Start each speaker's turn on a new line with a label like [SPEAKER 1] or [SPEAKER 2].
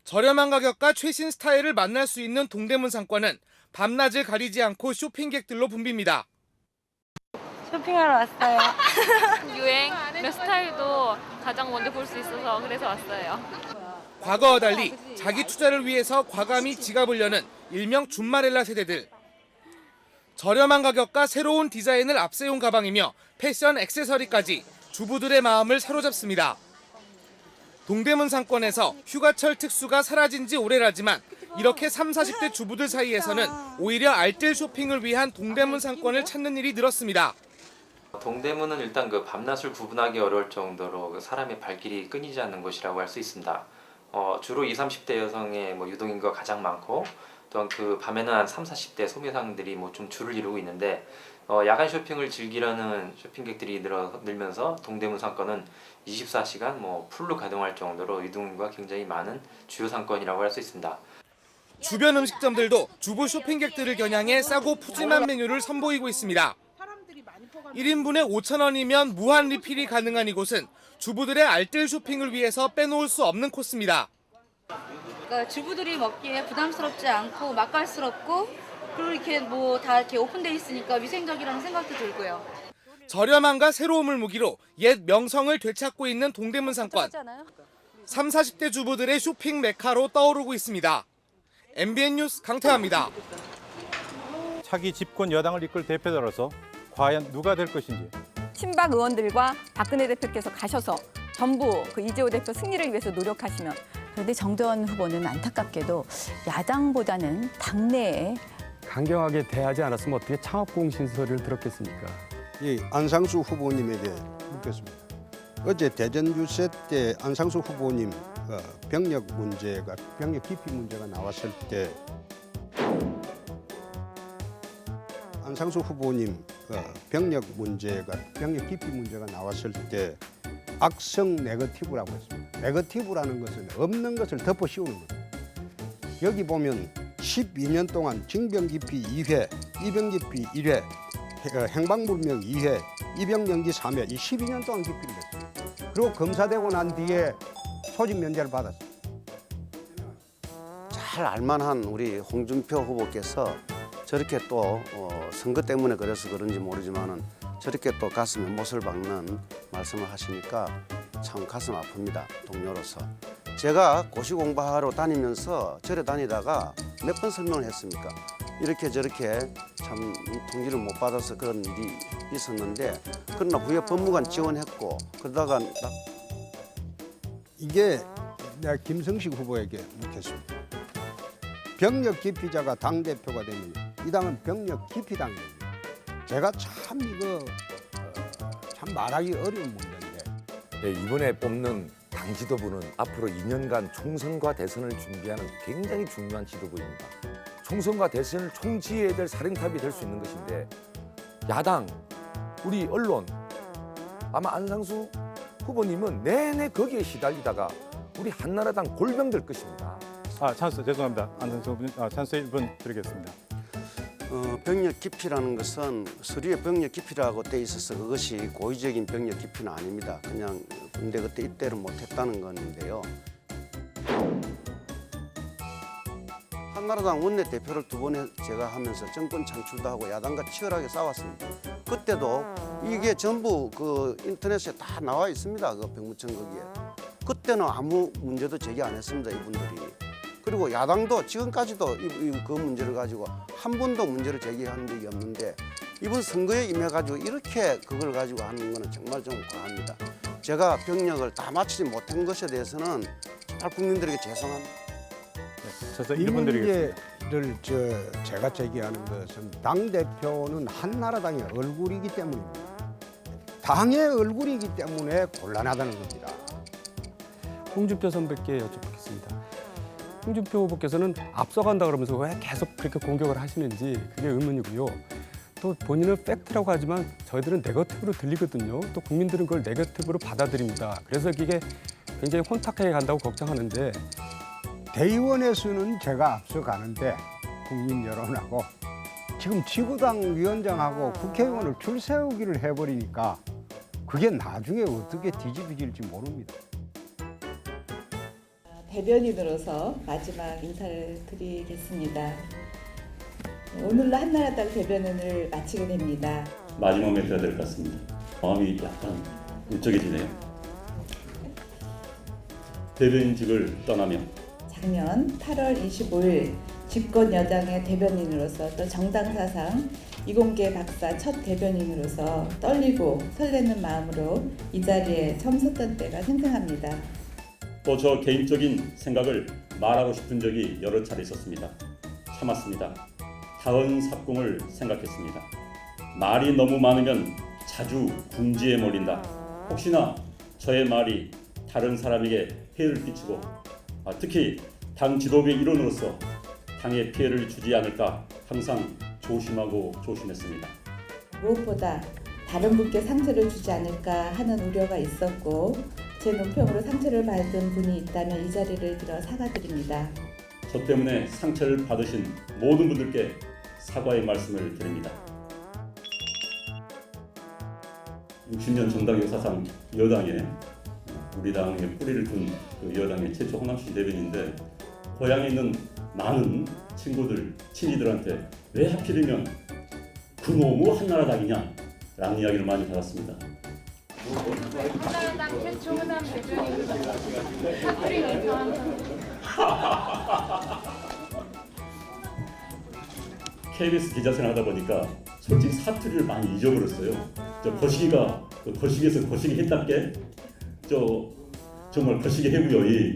[SPEAKER 1] 저렴한 가격과 최신 스타일을 만날 수 있는 동대문 상권은 밤낮을 가리지 않고 쇼핑객들로 붐빕니다.
[SPEAKER 2] 쇼핑하러 왔어요.
[SPEAKER 3] 유행, 스타일도 가장 먼저 볼 수 있어서 그래서 왔어요.
[SPEAKER 1] 과거와 달리 자기 투자를 위해서 과감히 지갑을 여는 일명 줌마렐라 세대들. 저렴한 가격과 새로운 디자인을 앞세운 가방이며 패션 액세서리까지 주부들의 마음을 사로잡습니다. 동대문 상권에서 휴가철 특수가 사라진 지 오래라지만 이렇게 30, 40대 주부들 사이에서는 오히려 알뜰 쇼핑을 위한 동대문 상권을 찾는 일이 늘었습니다.
[SPEAKER 4] 동대문은 일단 그 밤낮을 구분하기 어려울 정도로 그 사람의 발길이 끊이지 않는 곳이라고 할 수 있습니다. 주로 20, 30대 여성의 유동인구가 가장 많고 또한 그 밤에는 한 30, 40대 소매상들이 좀 줄을 이루고 있는데 야간 쇼핑을 즐기려는 쇼핑객들이 늘면서 동대문 상권은 24시간 풀로 가동할 정도로 유동인구가 굉장히 많은 주요 상권이라고 할 수 있습니다.
[SPEAKER 1] 주변 음식점들도 주부 쇼핑객들을 겨냥해 싸고 푸짐한 메뉴를 선보이고 있습니다. 1인분에 5,000원이면 무한 리필이 가능한 이곳은 주부들의 알뜰 쇼핑을 위해서 빼놓을 수 없는 코스입니다.
[SPEAKER 5] 그러니까 주부들이 먹기에 부담스럽지 않고 맛깔스럽고 그리고 이렇게 다 이렇게 오픈돼 있으니까 위생적이라는 생각도 들고요.
[SPEAKER 1] 저렴함과 새로움을 무기로 옛 명성을 되찾고 있는 동대문 상권. 30, 40대 주부들의 쇼핑 메카로 떠오르고 있습니다. MBN 뉴스 강태화입니다.
[SPEAKER 6] 차기 집권 여당을 이끌 대표자로서 과연 누가 될 것인지.
[SPEAKER 7] 친박 의원들과 박근혜 대표께서 가셔서 전부 이재호 대표 승리를 위해서 노력하시면.
[SPEAKER 8] 그런데 정도원 후보는 안타깝게도 야당보다는 당내에
[SPEAKER 9] 강경하게 대하지 않았으면 어떻게 창업공신서를 들었겠습니까?
[SPEAKER 10] 이 안상수 후보님에게 묻겠습니다. 어제 대전 유세 때 안상수 후보님 병력 기피 문제가 나왔을 때 안상수 후보님 병력 기피 문제가 나왔을 때 악성 네거티브라고 했습니다. 네거티브라는 것은 없는 것을 덮어 씌우는 겁니다. 여기 보면 12년 동안 징병기피 2회, 입영기피 1회, 행방불명 2회, 입영연기 3회, 이 12년 동안 기피를 했어요. 그리고 검사되고 난 뒤에 소집 면제를 받았어요.
[SPEAKER 11] 잘 알만한 우리 홍준표 후보께서 저렇게 또 선거 때문에 그래서 그런지 모르지만은 저렇게 또 가슴에 못을 박는 말씀을 하시니까 참 가슴 아픕니다. 동료로서. 제가 고시 공부하러 다니면서 절에 다니다가 몇 번 설명을 했습니까? 이렇게 저렇게 참 통지를 못 받아서 그런 일이 있었는데 그러나 후에 법무관 지원했고 그러다가
[SPEAKER 10] 이게 내가 김성식 후보에게 묻겠습니다. 병력 기피자가 당대표가 되면 이 당은 병력 기피당입니다. 제가 참 이거 참 말하기 어려운 문제인데
[SPEAKER 12] 네, 이번에 뽑는 당 지도부는 앞으로 2년간 총선과 대선을 준비하는 굉장히 중요한 지도부입니다. 총선과 대선을 총지휘해야 될 사령탑이 될 수 있는 것인데 야당, 우리 언론, 아마 안상수 후보님은 내내 거기에 시달리다가 우리 한나라당 골병될 것입니다.
[SPEAKER 6] 찬스 죄송합니다. 안상수 후보님, 찬스 1분 드리겠습니다.
[SPEAKER 11] 병력 기피라는 것은 서류에 병력 기피라고 돼 있어서 그것이 고의적인 병력 기피는 아닙니다. 그냥 군대 그때 입대를 못했다는 건데요. 한나라당 원내대표를 2번 제가 하면서 정권 창출도 하고 야당과 치열하게 싸웠습니다. 그때도 이게 전부 인터넷에 다 나와 있습니다. 병무청 거기에. 그때는 아무 문제도 제기 안 했습니다. 이분들이. 그리고 야당도 지금까지도 그 문제를 가지고 한 번도 문제를 제기한 적이 없는데 이번 선거에 임해가지고 이렇게 그걸 가지고 하는 거는 정말 좀 과합니다. 제가 병력을 다 마치지 못한 것에 대해서는 정말 국민들에게 죄송합니다.
[SPEAKER 10] 이 문제를 제가 제기하는 것은 당대표는 한나라당의 얼굴이기 때문입니다. 당의 얼굴이기 때문에 곤란하다는 겁니다.
[SPEAKER 9] 홍준표 선배께 여쭤보겠습니다. 홍준표 후보께서는 앞서간다 그러면서 왜 계속 그렇게 공격을 하시는지 그게 의문이고요. 또 본인은 팩트라고 하지만 저희들은 네거티브로 들리거든요. 또 국민들은 그걸 네거티브로 받아들입니다. 그래서 이게 굉장히 혼탁하게 간다고 걱정하는데
[SPEAKER 10] 대의원의 수는 제가 앞서가는데 국민 여론하고 지금 지구당 위원장하고 국회의원을 줄 세우기를 해버리니까 그게 나중에 어떻게 뒤집어질지 모릅니다.
[SPEAKER 13] 대변인으로서 마지막 인사를 드리겠습니다. 오늘로 한나라당 대변인을 마치게 됩니다.
[SPEAKER 14] 마지막 멘트가 될 것 같습니다. 마음이 약간 울적해지네요. 대변인직을 떠나며
[SPEAKER 13] 작년 8월 25일 집권 여당의 대변인으로서 또 정당 사상 이공계 박사 첫 대변인으로서 떨리고 설레는 마음으로 이 자리에 처음 섰던 때가 생생합니다.
[SPEAKER 14] 또 저 개인적인 생각을 말하고 싶은 적이 여러 차례 있었습니다. 참았습니다. 다은 삽공을 생각했습니다. 말이 너무 많으면 자주 궁지에 몰린다. 혹시나 저의 말이 다른 사람에게 해를 끼치고 특히 당 지도부의 일원으로서 당에 피해를 주지 않을까 항상 조심하고 조심했습니다.
[SPEAKER 13] 무엇보다 다른 분께 상처를 주지 않을까 하는 우려가 있었고 제 논평으로 상처를 받은 분이 있다면 이 자리를 빌어 사과드립니다.
[SPEAKER 14] 저 때문에 상처를 받으신 모든 분들께 사과의 말씀을 드립니다. 60년 정당 역사상 여당에 우리 당에 뿌리를 둔 그 여당의 최초 호남시 대변인인데 고향에 있는 많은 친구들, 친이들한테 왜 하필이면 그놈의 한나라당이냐 라는 이야기를 많이 받았습니다.
[SPEAKER 3] 한나라당 최초 호남 대변인 사투리 인터뷰.
[SPEAKER 14] KBS 기자생활 하다 보니까 솔직히 사투리를 많이 잊어버렸어요. 저 거시기가 거시기에서 거시기 했답게 정말 거시기 해고요.